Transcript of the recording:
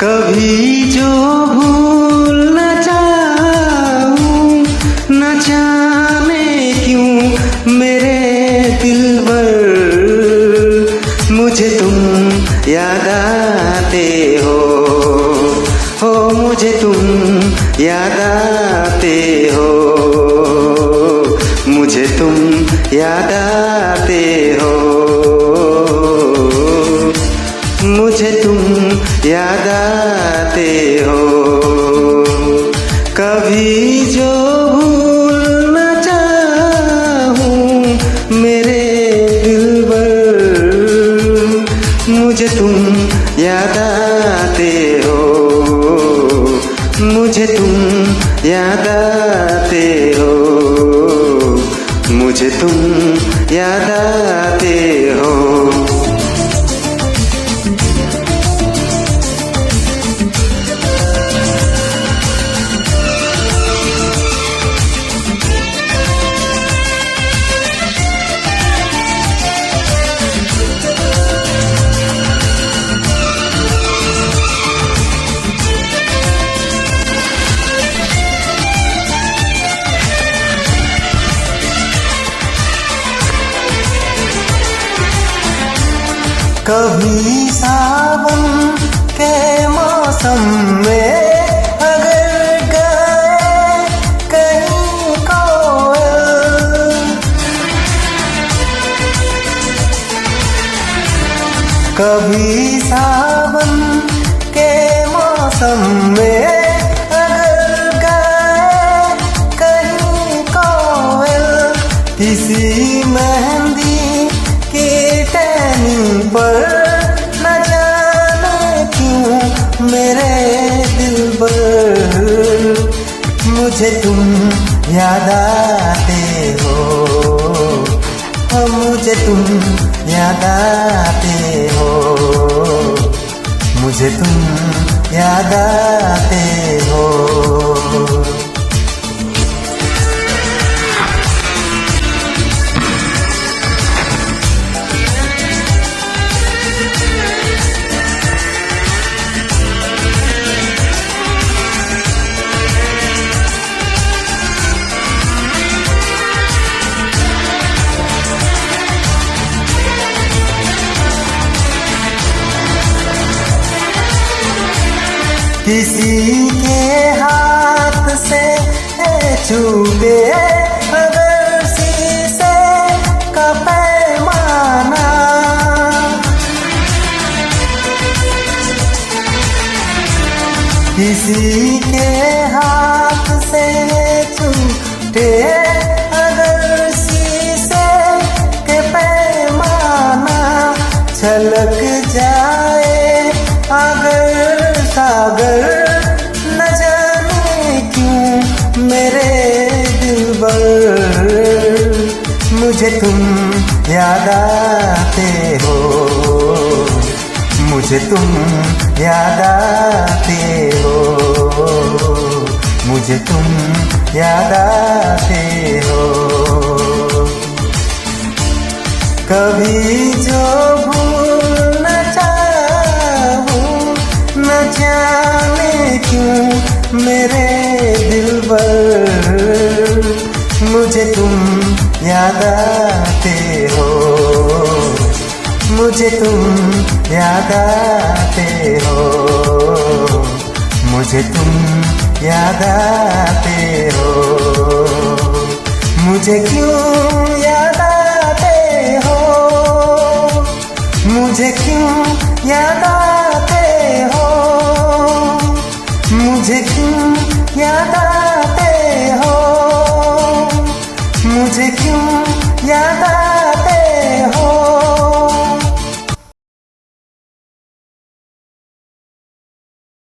कभी जो भूल न जाऊं, न जाने क्यों मेरे दिलबर, मुझे तुम याद आते हो, मुझे तुम याद आते हो, मुझे तुम याद आते हो, मुझे तुम याद आते हो। कभी जो भूल न चाहूं मेरे दिलबर, मुझे तुम याद आते हो, मुझे तुम याद आते हो, मुझे तुम याद आते हो। कभी सावन के मौसम में अगर गए कहीं कोयल, कभी सावन के मौसम में अगर गए कहीं कोयल, किसी मेहंदी की टहनी पर न जाने क्यों मेरे दिलबर, मुझे तुम याद आते हो, मुझे तुम याद आते हो, मुझे तुम याद आते हो। किसी के हाथ से छूटे अगर शीशे का पैमाना, किसी के हाथ से छूटे अगर शीशे के पैमाना, छलक जाए अगर सागर, न जाने क्यों मेरे दिलबर, मुझे तुम याद आते हो, मुझे तुम याद आते हो, मुझे तुम याद आते हो। कभी जो भूल न चाहूं, न जाने क्यों मेरे दिलबर, मुझे तुम याद आते हो, मुझे तुम याद आते हो, मुझे तुम याद आते हो, मुझे क्यों याद आते हो, मुझे क्यों याद आते हो, मुझे क्यों याद आते हो, मुझे क्यों याद